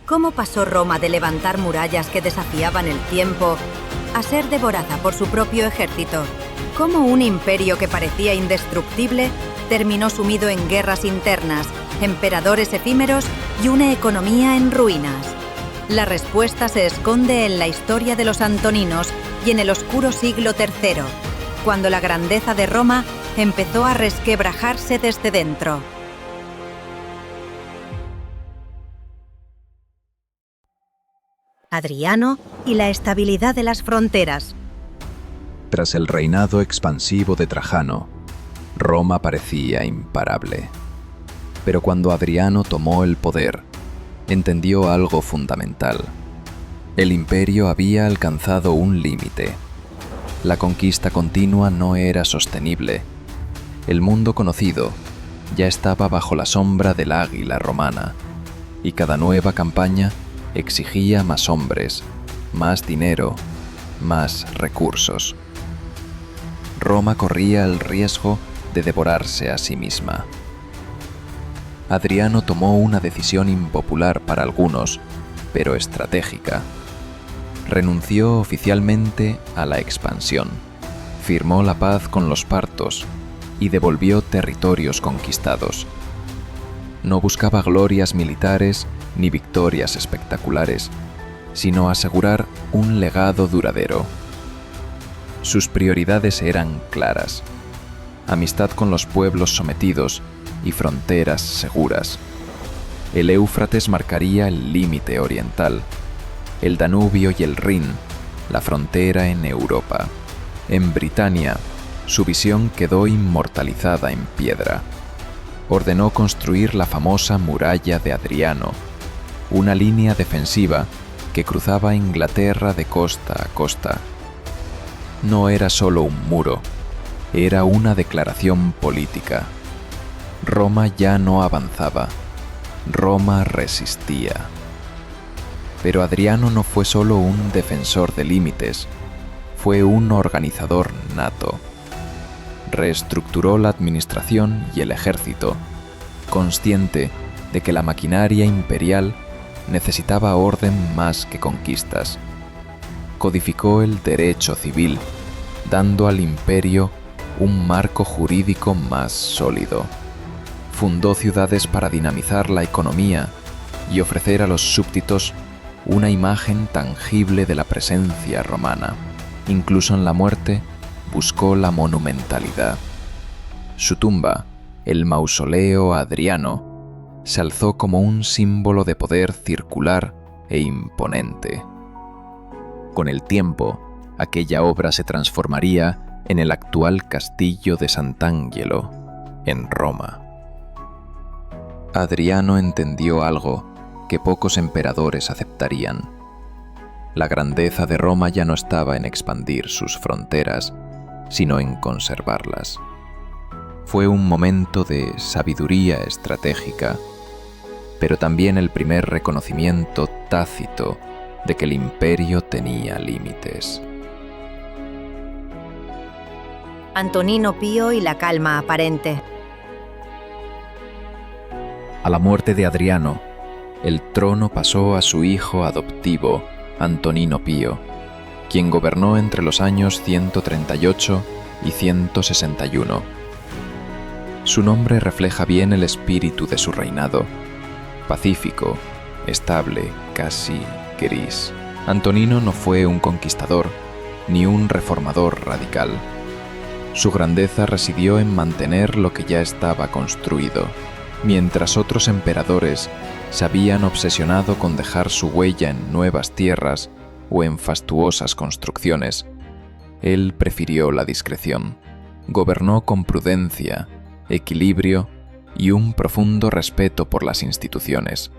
¿Cómo pasó Roma de levantar murallas que desafiaban el tiempo a ser devorada por su propio ejército? ¿Cómo un imperio que parecía indestructible terminó sumido en guerras internas, emperadores efímeros y una economía en ruinas? La respuesta se esconde en la historia de los antoninos y en el oscuro siglo III, cuando la grandeza de Roma empezó a resquebrajarse desde dentro. Adriano y la estabilidad de las fronteras. Tras el reinado expansivo de Trajano, Roma parecía imparable. Pero cuando Adriano tomó el poder, entendió algo fundamental. El imperio había alcanzado un límite. La conquista continua no era sostenible. El mundo conocido ya estaba bajo la sombra del águila romana, y cada nueva campaña exigía más hombres, más dinero, más recursos. Roma corría el riesgo de devorarse a sí misma. Adriano tomó una decisión impopular para algunos, pero estratégica. Renunció oficialmente a la expansión, firmó la paz con los partos y devolvió territorios conquistados. No buscaba glorias militares ni victorias espectaculares, sino asegurar un legado duradero. Sus prioridades eran claras: amistad con los pueblos sometidos y fronteras seguras. El Éufrates marcaría el límite oriental, el Danubio y el Rin, la frontera en Europa. En Britania, su visión quedó inmortalizada en piedra. Ordenó construir la famosa muralla de Adriano, una línea defensiva que cruzaba Inglaterra de costa a costa. No era solo un muro, era una declaración política. Roma ya no avanzaba, Roma resistía. Pero Adriano no fue solo un defensor de límites, fue un organizador nato. Reestructuró la administración y el ejército, consciente de que la maquinaria imperial necesitaba orden más que conquistas. Codificó el derecho civil, dando al imperio un marco jurídico más sólido. Fundó ciudades para dinamizar la economía y ofrecer a los súbditos una imagen tangible de la presencia romana. Incluso en la muerte, buscó la monumentalidad. Su tumba, el mausoleo Adriano, se alzó como un símbolo de poder circular e imponente. Con el tiempo, aquella obra se transformaría en el actual castillo de Sant'Angelo, en Roma. Adriano entendió algo que pocos emperadores aceptarían. La grandeza de Roma ya no estaba en expandir sus fronteras, sino en conservarlas. Fue un momento de sabiduría estratégica, pero también el primer reconocimiento tácito de que el imperio tenía límites. Antonino Pío y la calma aparente. A la muerte de Adriano, el trono pasó a su hijo adoptivo, Antonino Pío, quien gobernó entre los años 138 y 161. Su nombre refleja bien el espíritu de su reinado: pacífico, estable, casi gris. Antonino no fue un conquistador ni un reformador radical. Su grandeza residió en mantener lo que ya estaba construido, mientras otros emperadores se habían obsesionado con dejar su huella en nuevas tierras o en fastuosas construcciones. Él prefirió la discreción. Gobernó con prudencia, equilibrio y un profundo respeto por las instituciones.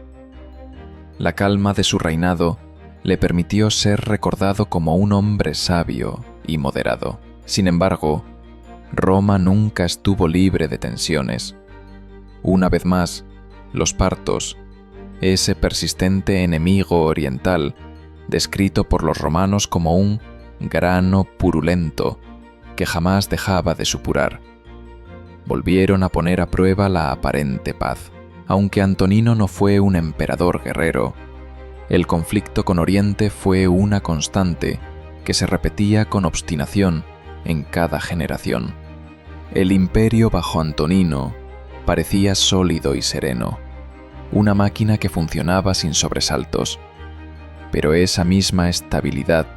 La calma de su reinado le permitió ser recordado como un hombre sabio y moderado. Sin embargo, Roma nunca estuvo libre de tensiones. Una vez más, los partos, ese persistente enemigo oriental, descrito por los romanos como un grano purulento que jamás dejaba de supurar, volvieron a poner a prueba la aparente paz. Aunque Antonino no fue un emperador guerrero, El conflicto con Oriente fue una constante que se repetía con obstinación en cada generación. El imperio bajo Antonino parecía sólido y sereno, una máquina que funcionaba sin sobresaltos. Pero esa misma estabilidad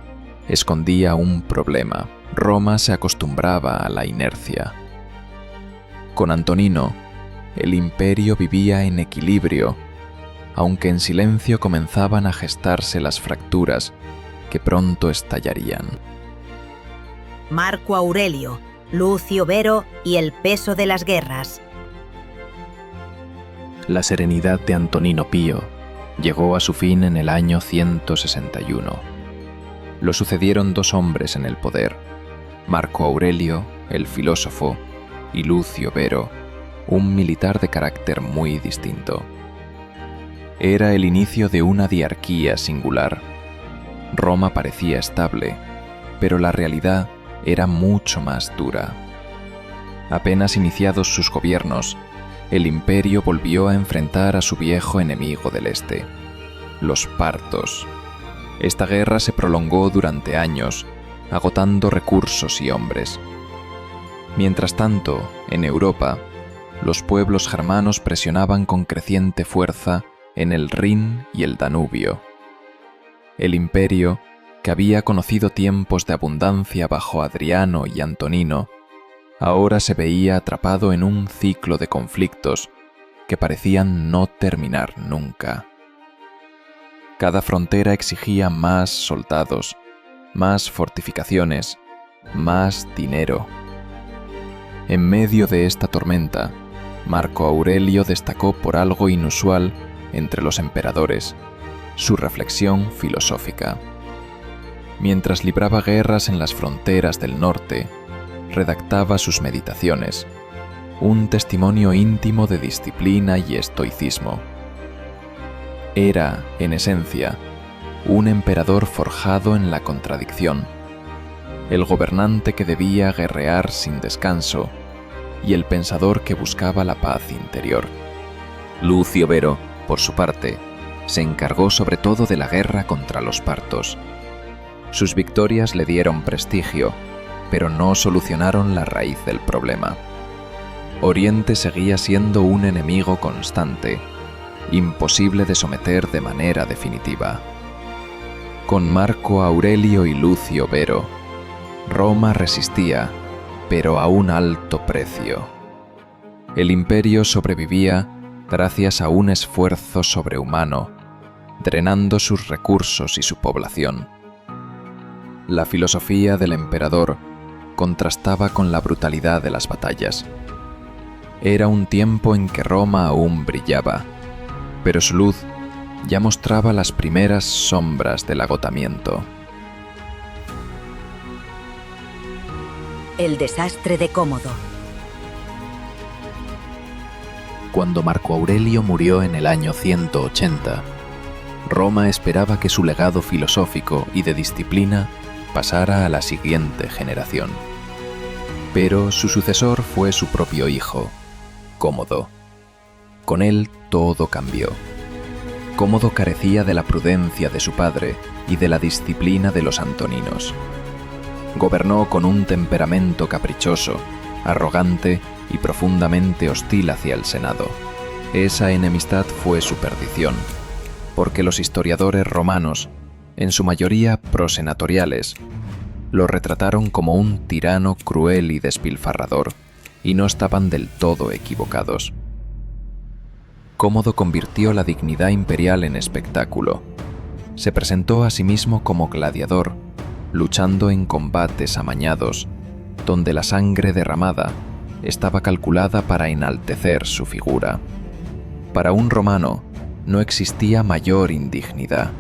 escondía un problema. Roma se acostumbraba a la inercia. Con Antonino, el imperio vivía en equilibrio, aunque en silencio comenzaban a gestarse las fracturas que pronto estallarían. Marco Aurelio, Lucio Vero y el peso de las guerras. La serenidad de Antonino Pío llegó a su fin en el año 161. Lo sucedieron dos hombres en el poder: Marco Aurelio, el filósofo, y Lucio Vero, un militar de carácter muy distinto. Era el inicio de una diarquía singular. Roma parecía estable, pero la realidad era mucho más dura. Apenas iniciados sus gobiernos, el imperio volvió a enfrentar a su viejo enemigo del este, los partos. Esta guerra se prolongó durante años, agotando recursos y hombres. Mientras tanto, en Europa, los pueblos germanos presionaban con creciente fuerza en el Rin y el Danubio. El imperio, que había conocido tiempos de abundancia bajo Adriano y Antonino, ahora se veía atrapado en un ciclo de conflictos que parecían no terminar nunca. Cada frontera exigía más soldados, más fortificaciones, más dinero. En medio de esta tormenta, Marco Aurelio destacó por algo inusual entre los emperadores: su reflexión filosófica. Mientras libraba guerras en las fronteras del norte, redactaba sus meditaciones, un testimonio íntimo de disciplina y estoicismo. Era, en esencia, un emperador forjado en la contradicción, el gobernante que debía guerrear sin descanso y el pensador que buscaba la paz interior. Lucio Vero, por su parte, se encargó sobre todo de la guerra contra los partos. Sus victorias le dieron prestigio, pero no solucionaron la raíz del problema. Oriente seguía siendo un enemigo constante, imposible de someter de manera definitiva. Con Marco Aurelio y Lucio Vero, Roma resistía, pero a un alto precio. El imperio sobrevivía gracias a un esfuerzo sobrehumano, drenando sus recursos y su población. La filosofía del emperador contrastaba con la brutalidad de las batallas. Era un tiempo en que Roma aún brillaba, pero su luz ya mostraba las primeras sombras del agotamiento. El desastre de Cómodo. Cuando Marco Aurelio murió en el año 180, Roma esperaba que su legado filosófico y de disciplina pasara a la siguiente generación. Pero su sucesor fue su propio hijo, Cómodo. Con él todo cambió. Cómodo carecía de la prudencia de su padre y de la disciplina de los antoninos. Gobernó con un temperamento caprichoso, arrogante y profundamente hostil hacia el Senado. Esa enemistad fue su perdición, porque los historiadores romanos, en su mayoría prosenatoriales, lo retrataron como un tirano cruel y despilfarrador, y no estaban del todo equivocados. Cómodo convirtió la dignidad imperial en espectáculo. Se presentó a sí mismo como gladiador, luchando en combates amañados, donde la sangre derramada estaba calculada para enaltecer su figura. Para un romano no existía mayor indignidad.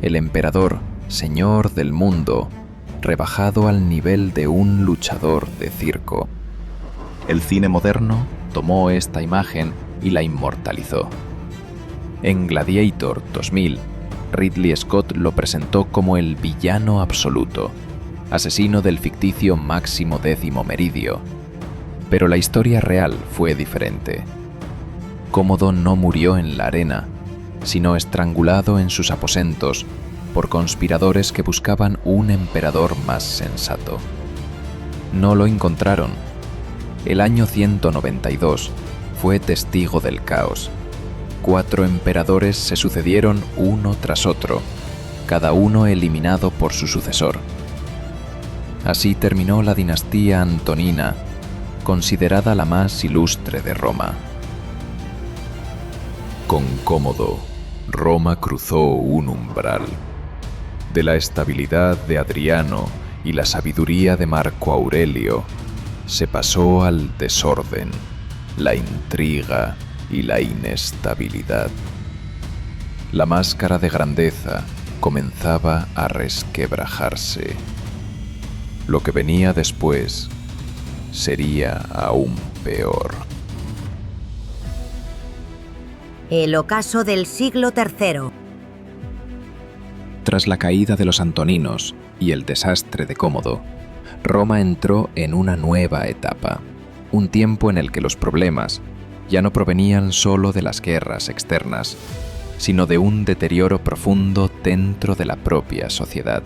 El emperador, señor del mundo, rebajado al nivel de un luchador de circo. El cine moderno tomó esta imagen y la inmortalizó. En Gladiator 2000, Ridley Scott lo presentó como el villano absoluto, asesino del ficticio Máximo Décimo Meridio. Pero la historia real fue diferente. Cómodo no murió en la arena, sino estrangulado en sus aposentos por conspiradores que buscaban un emperador más sensato. No lo encontraron. El año 192 fue testigo del caos. 4 emperadores se sucedieron uno tras otro, cada uno eliminado por su sucesor. Así terminó la dinastía antonina, considerada la más ilustre de Roma. Con Cómodo, Roma cruzó un umbral. De la estabilidad de Adriano y la sabiduría de Marco Aurelio, se pasó al desorden, la intriga y la inestabilidad. La máscara de grandeza comenzaba a resquebrajarse. Lo que venía después sería aún peor. El ocaso del siglo III. Tras la caída de los antoninos y el desastre de Cómodo, Roma entró en una nueva etapa, un tiempo en el que los problemas ya no provenían solo de las guerras externas, sino de un deterioro profundo dentro de la propia sociedad.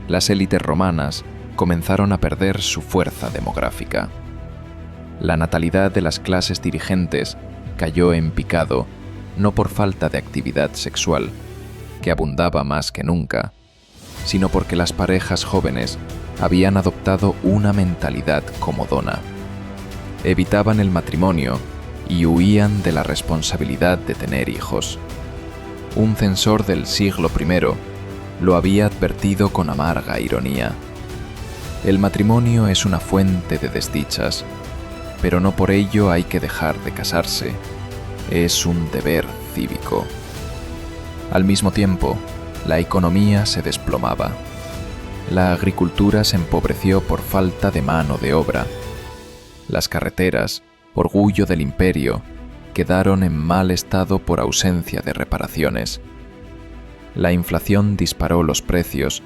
Las élites romanas comenzaron a perder su fuerza demográfica. La natalidad de las clases dirigentes cayó en picado, no por falta de actividad sexual, que abundaba más que nunca, sino porque las parejas jóvenes habían adoptado una mentalidad comodona. Evitaban el matrimonio y huían de la responsabilidad de tener hijos. Un censor del siglo I lo había advertido con amarga ironía. El matrimonio es una fuente de desdichas, pero no por ello hay que dejar de casarse. Es un deber cívico. Al mismo tiempo, la economía se desplomaba. La agricultura se empobreció por falta de mano de obra. Las carreteras, orgullo del imperio, quedaron en mal estado por ausencia de reparaciones. La inflación disparó los precios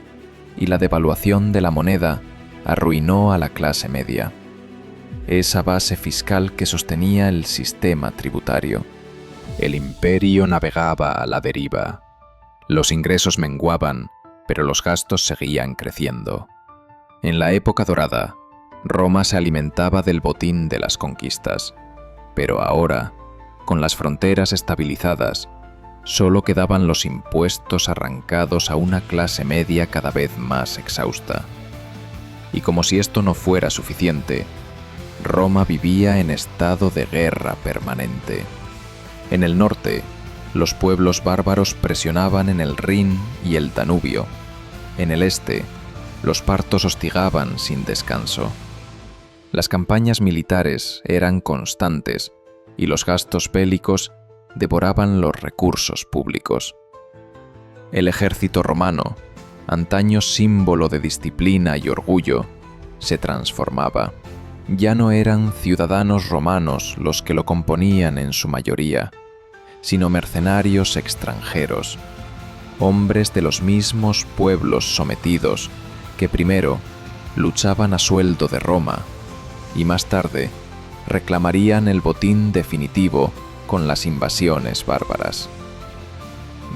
y la devaluación de la moneda arruinó a la clase media, esa base fiscal que sostenía el sistema tributario. El imperio navegaba a la deriva. Los ingresos menguaban, pero los gastos seguían creciendo. En la época dorada, Roma se alimentaba del botín de las conquistas, pero ahora, con las fronteras estabilizadas, solo quedaban los impuestos arrancados a una clase media cada vez más exhausta. Y como si esto no fuera suficiente, Roma vivía en estado de guerra permanente. En el norte, los pueblos bárbaros presionaban en el Rin y el Danubio. En el este, los partos hostigaban sin descanso. Las campañas militares eran constantes y los gastos bélicos devoraban los recursos públicos. El ejército romano, antaño símbolo de disciplina y orgullo, se transformaba. Ya no eran ciudadanos romanos los que lo componían en su mayoría, sino mercenarios extranjeros, hombres de los mismos pueblos sometidos que primero luchaban a sueldo de Roma y más tarde reclamarían el botín definitivo con las invasiones bárbaras.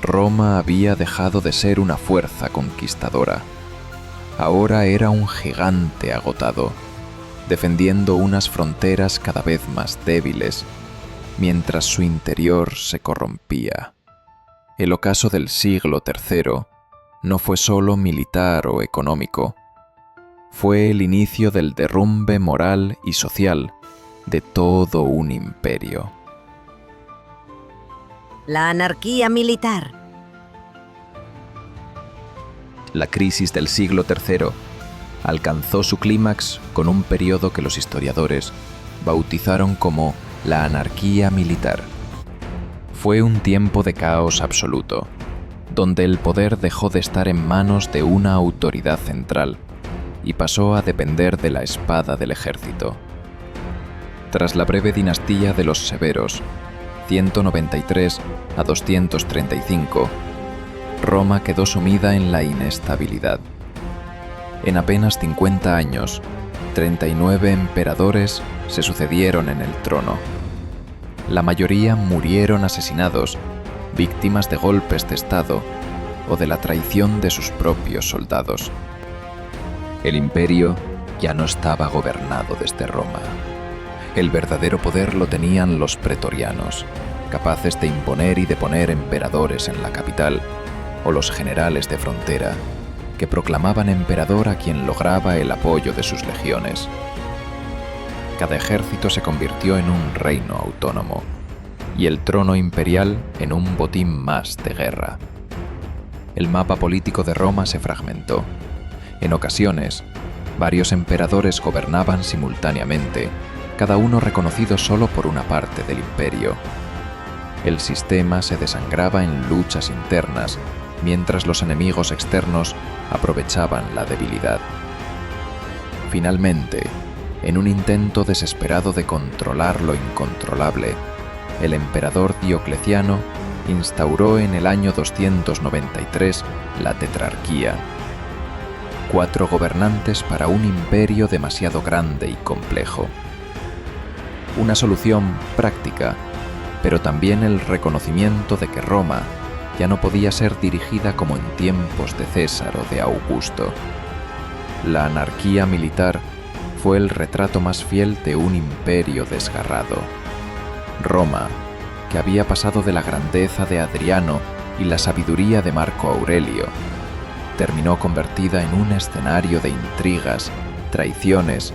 Roma había dejado de ser una fuerza conquistadora. Ahora era un gigante agotado, defendiendo unas fronteras cada vez más débiles, mientras su interior se corrompía. El ocaso del siglo III no fue solo militar o económico, fue el inicio del derrumbe moral y social de todo un imperio. La anarquía militar. La crisis del siglo III alcanzó su clímax con un periodo que los historiadores bautizaron como la anarquía militar. Fue un tiempo de caos absoluto, donde el poder dejó de estar en manos de una autoridad central y pasó a depender de la espada del ejército. Tras la breve dinastía de los Severos, 193 a 235, Roma quedó sumida en la inestabilidad. En apenas 50 años, 39 emperadores se sucedieron en el trono. La mayoría murieron asesinados víctimas de golpes de Estado o de la traición de sus propios soldados. El imperio ya no estaba gobernado desde Roma. El verdadero poder lo tenían los pretorianos, capaces de imponer y deponer emperadores en la capital, o los generales de frontera, que proclamaban emperador a quien lograba el apoyo de sus legiones. Cada ejército se convirtió en un reino autónomo, y el trono imperial en un botín más de guerra. El mapa político de Roma se fragmentó. En ocasiones, varios emperadores gobernaban simultáneamente, cada uno reconocido solo por una parte del imperio. El sistema se desangraba en luchas internas, mientras los enemigos externos aprovechaban la debilidad. Finalmente, en un intento desesperado de controlar lo incontrolable, el emperador Diocleciano instauró en el año 293 la tetrarquía. 4 gobernantes para un imperio demasiado grande y complejo. Una solución práctica, pero también el reconocimiento de que Roma ya no podía ser dirigida como en tiempos de César o de Augusto. La anarquía militar fue el retrato más fiel de un imperio desgarrado. Roma, que había pasado de la grandeza de Adriano y la sabiduría de Marco Aurelio, terminó convertida en un escenario de intrigas, traiciones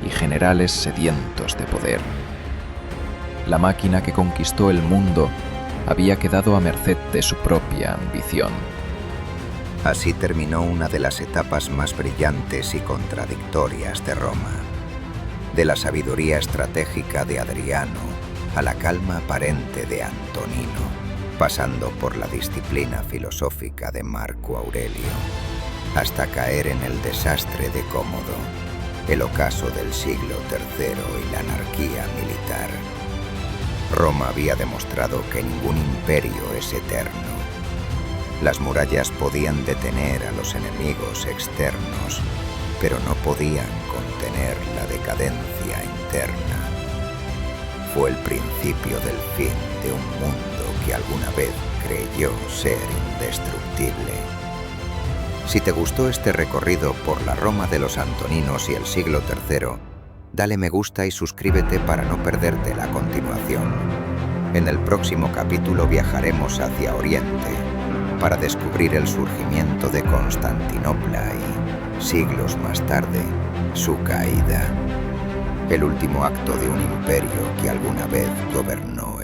y generales sedientos de poder. La máquina que conquistó el mundo había quedado a merced de su propia ambición. Así terminó una de las etapas más brillantes y contradictorias de Roma. De la sabiduría estratégica de Adriano a la calma aparente de Antonino, pasando por la disciplina filosófica de Marco Aurelio, hasta caer en el desastre de Cómodo, el ocaso del siglo III y la anarquía militar. Roma había demostrado que ningún imperio es eterno. Las murallas podían detener a los enemigos externos, pero no podían contener la decadencia interna. Fue el principio del fin de un mundo que alguna vez creyó ser indestructible. Si te gustó este recorrido por la Roma de los Antoninos y el siglo III, dale me gusta y suscríbete para no perderte la continuación. En el próximo capítulo viajaremos hacia Oriente para descubrir el surgimiento de Constantinopla y, siglos más tarde, su caída. El último acto de un imperio que alguna vez gobernó